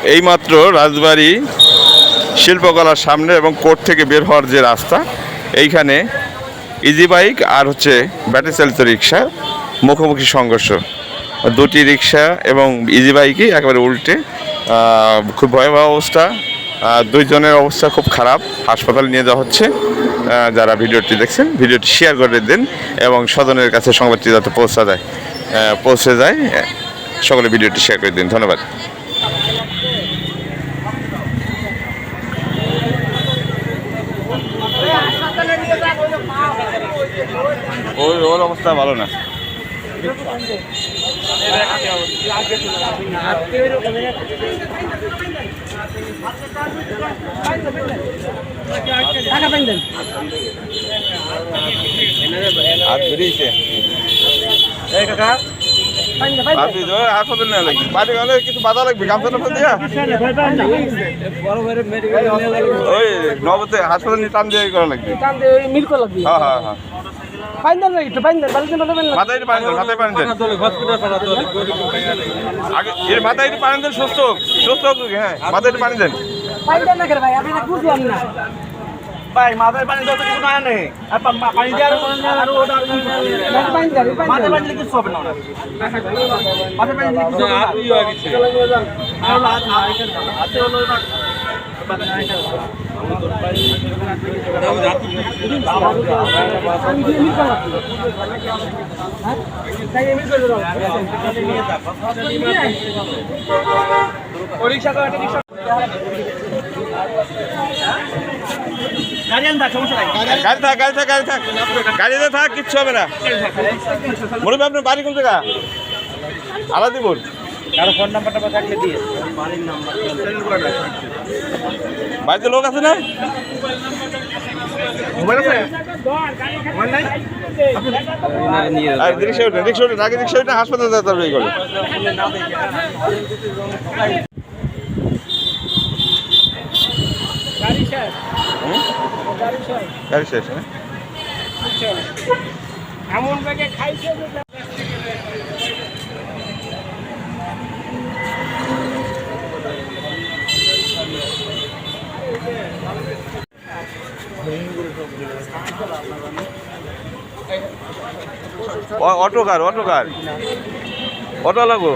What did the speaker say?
এইমাত্র রাজবাড়ী শিল্পকলার সামনে এবং কোর্ট থেকে বের হওয়ার যে রাস্তা, এইখানে ইজি বাইক আর হচ্ছে ব্যাটারি চালিত রিক্সা মুখোমুখি সংঘর্ষ। দুটি রিক্সা এবং ইজি বাইকই একেবারে উল্টে, খুব ভয়াবহ অবস্থা। দুইজনের অবস্থা খুব খারাপ, হাসপাতালে নিয়ে যাওয়া হচ্ছে। যারা ভিডিওটি দেখছেন ভিডিওটি শেয়ার করে দিন এবং স্বজনের কাছে সংবাদটি যাতে পৌঁছে যায় সকলে ভিডিওটি শেয়ার করে দিন। ধন্যবাদ। ওর অবস্থা ভালো না। কিছু বাধা লাগবে ওই নবতে হাসপাতাল নিয়ে টান দিয়ে করা লাগবে। হ্যাঁ হ্যাঁ হ্যাঁ মাথায় পানি দেন, সুস্থ হ্যাঁ মাথায় পানি দেন ভাই, মাথায় পানি দেওয়া তো কিছু না নেই। পানি দেওয়ার মাথায় পানি দিলে কিছু হবে না। মাথায় পানি দিলে কিছু গাড়িতে থাক, কিচ্ছু হবে না। মুরব্বী আপনার বাড়ি কোন জায়গা? আলাদিপুর। কারো ফোন নাম্বারটা থাকলে দিয়ে বাড়িতে লোক আছে না? রিক্সা হাসপাতালে যেতে হবে। গাড়ি শেষ এমন ব্যাগে খাইছে। অটো লাগবো।